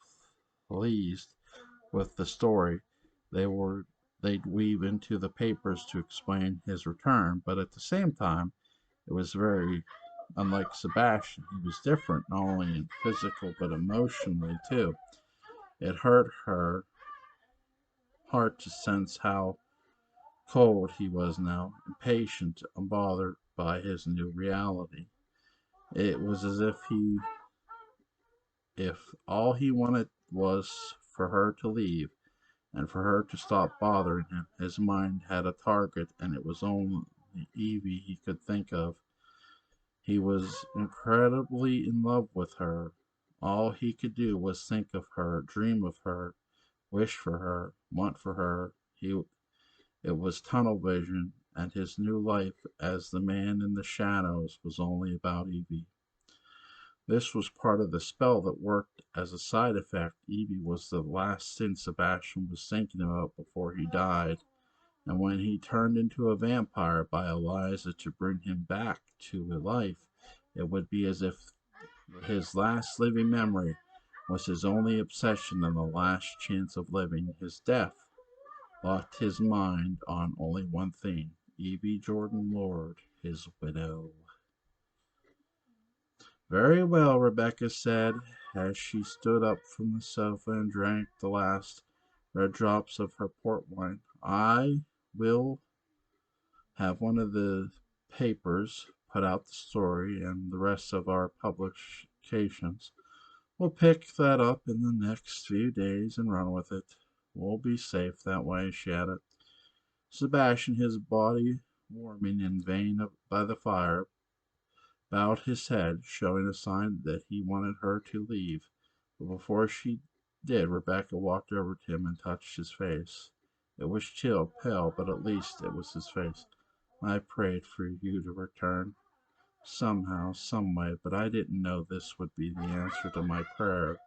[SPEAKER 1] pleased with the story they'd weave into the papers to explain his return, but at the same time, it was very unlike Sebastian. He was different, not only in physical but emotionally too. It hurt her heart to sense how cold he was now, impatient, unbothered by his new reality. It was as if all he wanted was for her to leave and for her to stop bothering him. His mind had a target, and it was only Evie he could think of. He was incredibly in love with her. All he could do was think of her, dream of her, wish for her, want for her. It was tunnel vision, and his new life as the man in the shadows was only about Evie. This was part of the spell that worked as a side effect. Evie was the last thing Sebastian was thinking about before he died, and when he turned into a vampire by Eliza to bring him back to life, it would be as if his last living memory was his only obsession and the last chance of living. His death locked his mind on only one thing: Evie Jordan Lord, his widow. Very well, Rebecca said, as she stood up from the sofa and drank the last red drops of her port wine. I will have one of the papers put out the story, and the rest of our publications will pick that up in the next few days and run with it. We'll be safe that way, she added. Sebastian, his body warming in vain by the fire, bowed his head, showing a sign that he wanted her to leave. But before she did, Rebecca walked over to him and touched his face. It was chill, pale, but at least it was his face. I prayed for you to return somehow, some way, but I didn't know this would be the answer to my prayer.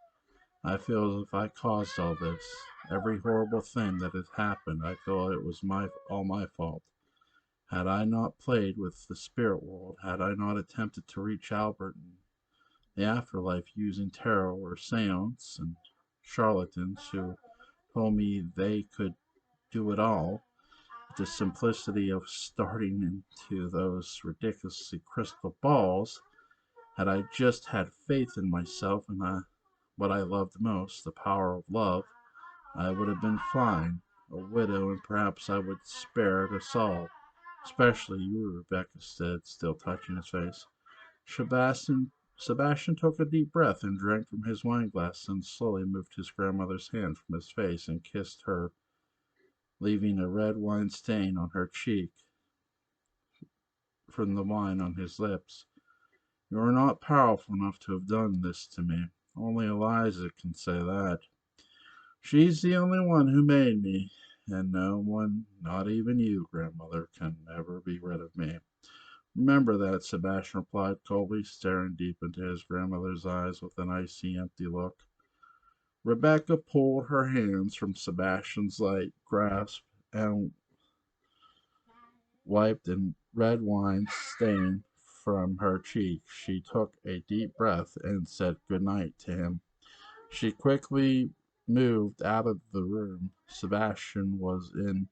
[SPEAKER 1] I feel as if I caused all this. Every horrible thing that has happened, I feel it was all my fault. Had I not played with the spirit world, had I not attempted to reach Albert in the afterlife using tarot or seance and charlatans who told me they could do it all, the simplicity of starting into those ridiculously crystal balls, had I just had faith in myself and what I loved most, the power of love, I would have been fine, a widow, and perhaps I would spare us all. Especially you, Rebecca said, still touching his face. Sebastian took a deep breath and drank from his wineglass, and slowly moved his grandmother's hand from his face and kissed her, leaving a red wine stain on her cheek from the wine on his lips. You are not powerful enough to have done this to me. Only Eliza can say that. She's the only one who made me, and no one, not even you, grandmother, can ever be rid of me. Remember that, Sebastian replied coldly, staring deep into his grandmother's eyes with an icy, empty look. Rebecca pulled her hands from Sebastian's light grasp and wiped a red wine stain from her cheek. She took a deep breath and said good night to him. She quickly moved out of the room Sebastian was in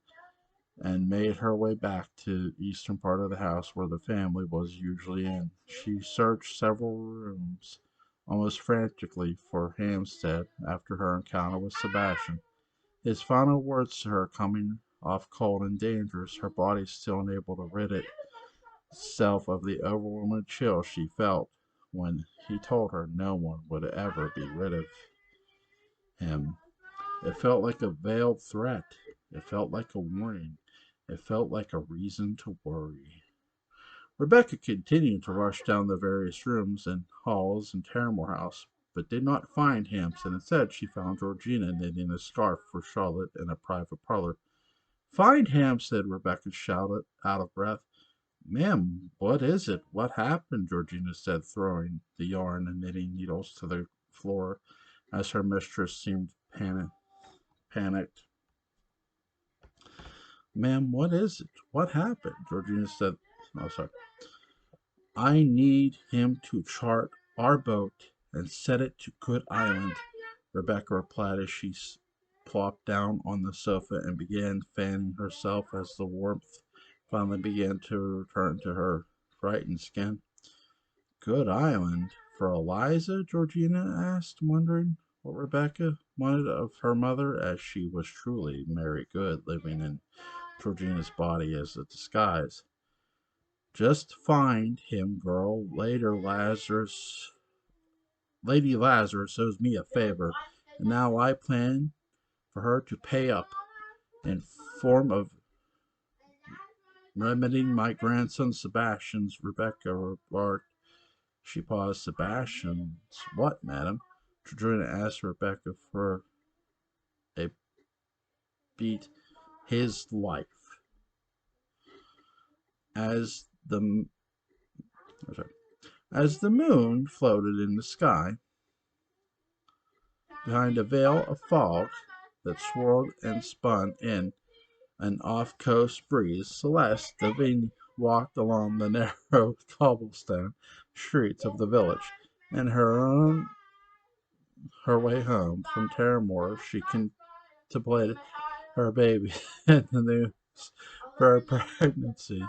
[SPEAKER 1] and made her way back to the eastern part of the house where the family was usually in. She searched several rooms almost frantically for Hampstead after her encounter with Sebastian. His final words to her coming off cold and dangerous, her body still unable to rid itself of the overwhelming chill she felt when he told her no one would ever be rid of him. It felt like a veiled threat. It felt like a warning. It felt like a reason to worry. Rebecca continued to rush down the various rooms and halls in Terramore House, but did not find Hampson. Instead, she found Georgina knitting a scarf for Charlotte in a private parlor. Find Hampstead, Rebecca shouted, out of breath. Ma'am, what is it? What happened? Georgina said, throwing the yarn and knitting needles to the floor as her mistress seemed panicked. Ma'am, what is it? What happened? Georgina said, oh, sorry. I need him to chart our boat and set it to Good Island, Rebecca replied as she plopped down on the sofa and began fanning herself as the warmth finally began to return to her frightened skin. Good Island? For Eliza? Georgina asked, wondering what Rebecca wanted of her mother, as she was truly Mary Good, living in Georgina's body as a disguise. Just find him, girl. Lady Lazarus owes me a favor, and now I plan for her to pay up in form of remedying my grandson Sebastian's. Rebecca remarked. She paused. Sebastian's what, madam? Georgina asked Rebecca for a beat. His life. As the sorry, As the moon floated in the sky, behind a veil of fog that swirled and spun in an off-coast breeze, Celeste Devine walked along the narrow cobblestone streets of the village. In her way home from Terramore, she contemplated her baby and the news for her pregnancy.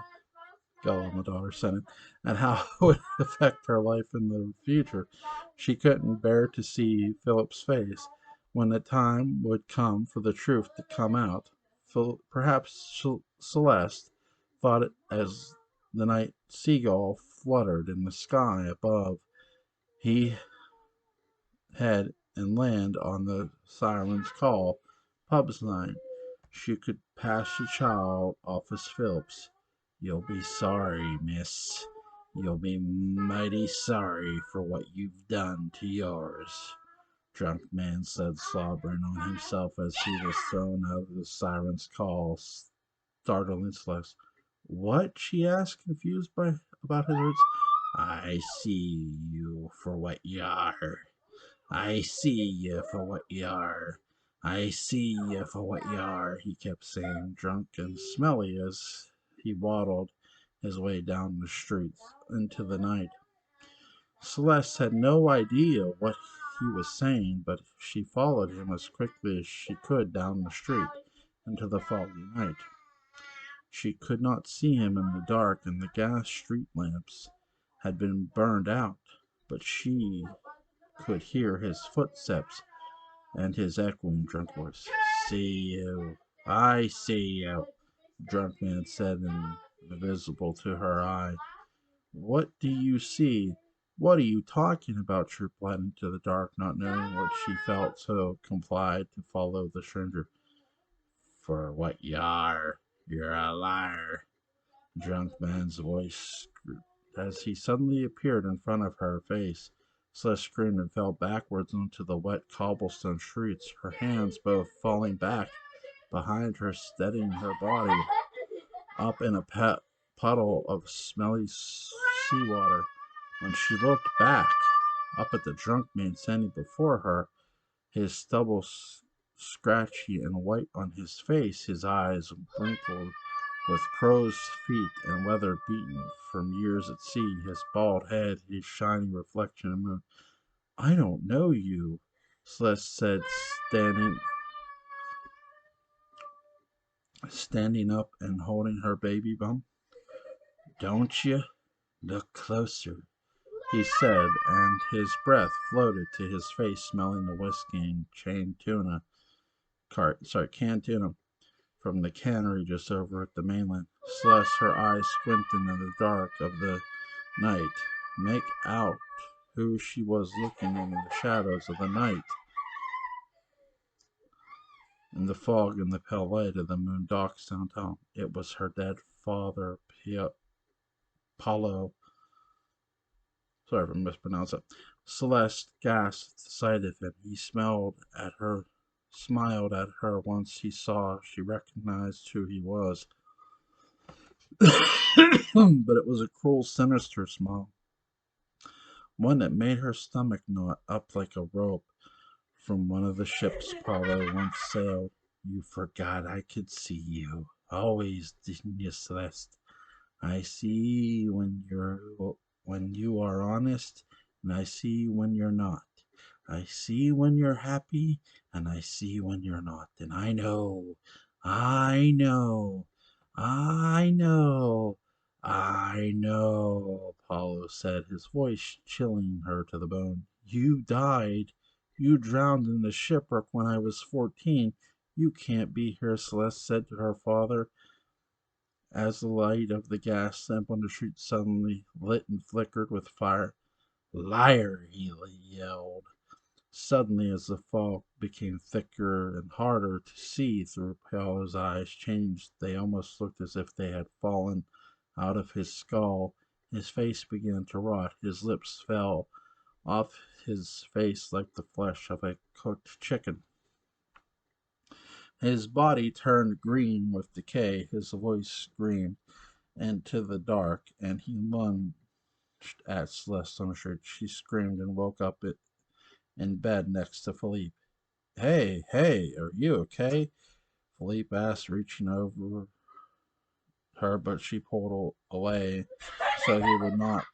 [SPEAKER 1] Gull, my daughter, sent it, and how it would affect her life in the future. She couldn't bear to see Philip's face when the time would come for the truth to come out. Perhaps Celeste thought it as the night seagull fluttered in the sky above. He head and land on the siren's call. Pub's night. She could pass the child off as Philip's. You'll be sorry, miss. You'll be mighty sorry for what you've done to yours. Drunk man said, slobbering on himself as he was thrown out of the siren's call, startling Celeste. What? She asked, confused about his words. I see you for what you are. I see you for what you are. I see you for what you are, he kept saying, drunk and smelly as he waddled his way down the street into the night. Celeste had no idea what he was saying, but she followed him as quickly as she could down the street into the foggy night. She could not see him in the dark, and the gas street lamps had been burned out, but she could hear his footsteps and his echoing drunk voice. See you. I see you, the drunk man said, invisible to her eye. What do you see? What are you talking about? She replied into the dark, not knowing what she felt, so complied to follow the stranger. For what you are, you're a liar, the drunk man's voice as he suddenly appeared in front of her face. Celeste screamed and fell backwards onto the wet cobblestone streets, her hands both falling back behind her, steadying her body up in a puddle of smelly seawater. When she looked back up at the drunk man standing before her, his stubble scratchy and white on his face, his eyes wrinkled with crow's feet and weather beaten from years at sea, his bald head, his shining reflection in the moon. I don't know you, Celeste said, standing up and holding her baby bump. Don't you? Look closer, he said, and his breath floated to his face, smelling the whiskey and canned tuna from the cannery just over at the mainland. Celeste, her eyes squinting in the dark of the night, make out who she was looking in the shadows of the night, in the fog and the pale light of the moon docks downtown. It was her dead father, Paulo. Sorry if I mispronounced it. Celeste gasped at the sight of him. He smiled at her once she recognized who he was. But it was a cruel, sinister smile, one that made her stomach knot up like a rope from one of the ships Paulo once sailed. You forgot I could see you. Always, didn't you, Celeste? I see when you are honest, and I see when you're not. I see when you're happy, and I see when you're not. And I know, I know, I know, I know, Apollo said, his voice chilling her to the bone. You died. You drowned in the shipwreck when I was 14. You can't be here, Celeste said to her father, as the light of the gas lamp on the street suddenly lit and flickered with fire. Liar, he yelled. Suddenly, as the fog became thicker and harder to see through, Paolo's eyes changed. They almost looked as if they had fallen out of his skull. His face began to rot. His lips fell off his face like the flesh of a cooked chicken. His body turned green with decay. His voice screamed into the dark, and he lunged asked Celeste unassured. She screamed and woke up in bed next to Philippe. Hey, hey, are you okay? Philippe asked, reaching over her, but she pulled away so he would not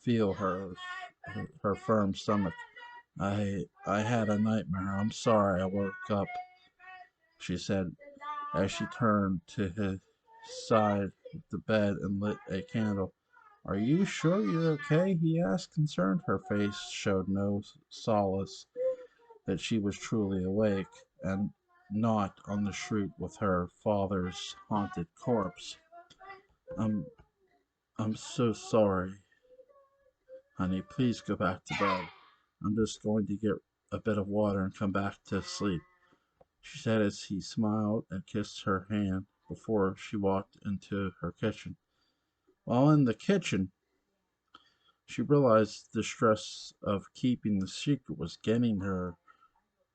[SPEAKER 1] feel her firm stomach. I had a nightmare. I'm sorry I woke up, she said as she turned to his side of the bed and lit a candle. Are you sure you're okay? He asked, concerned. Her face showed no solace that she was truly awake and not on the street with her father's haunted corpse. I'm I'm so sorry, honey. Please go back to bed. I'm just going to get a bit of water and come back to sleep, she said as he smiled and kissed her hand before she walked into her kitchen. While in the kitchen, she realized the stress of keeping the secret was getting her.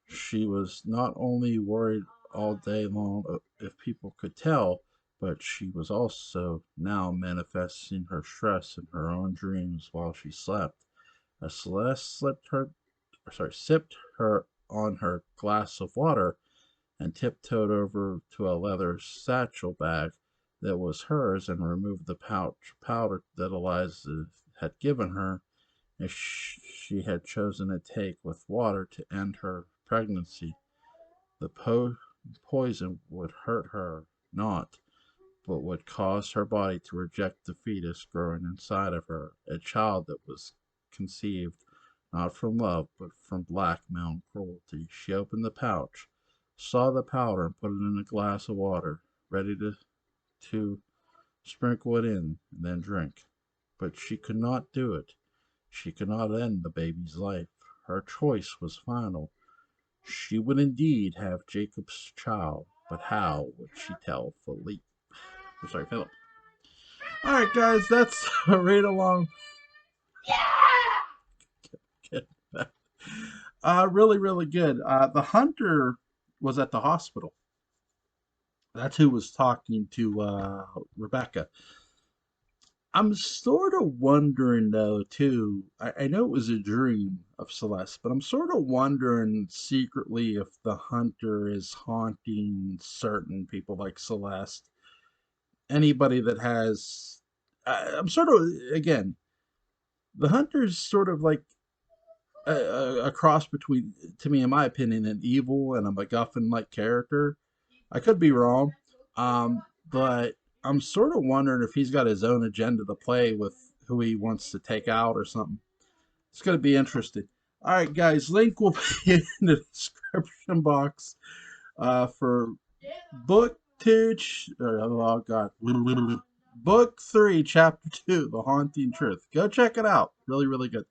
[SPEAKER 1] She was not only worried all day long if people could tell, but she was also now manifesting her stress in her own dreams while she slept. As Celeste sipped her on her glass of water and tiptoed over to a leather satchel bag that was hers and removed the pouch powder that Eliza had given her, as she had chosen to take with water to end her pregnancy. The poison would hurt her not, but would cause her body to reject the fetus growing inside of her, a child that was conceived not from love, but from blackmail and cruelty. She opened the pouch, saw the powder, and put it in a glass of water, ready to sprinkle it in and then drink. But she could not do it. She could not end the baby's life. Her choice was final. She would indeed have Jacob's child, but how would she tell Philippe? Sorry, Philip. All right, guys, that's a read along. Really, really good. The hunter was at the hospital. That's who was talking to Rebecca. I'm sort of wondering though too. I know it was a dream of Celeste, but I'm sort of wondering secretly if the hunter is haunting certain people like Celeste. Anybody that has, I'm sort of again. The hunter's sort of like a cross between, to me, in my opinion, an evil and a MacGuffin like character. I could be wrong, but I'm sort of wondering if he's got his own agenda to play with who he wants to take out or something. It's going to be interesting. All right, guys, link will be in the description box for book two. Oh God, book 3, chapter 2, The Haunting Truth. Go check it out. Really, really good.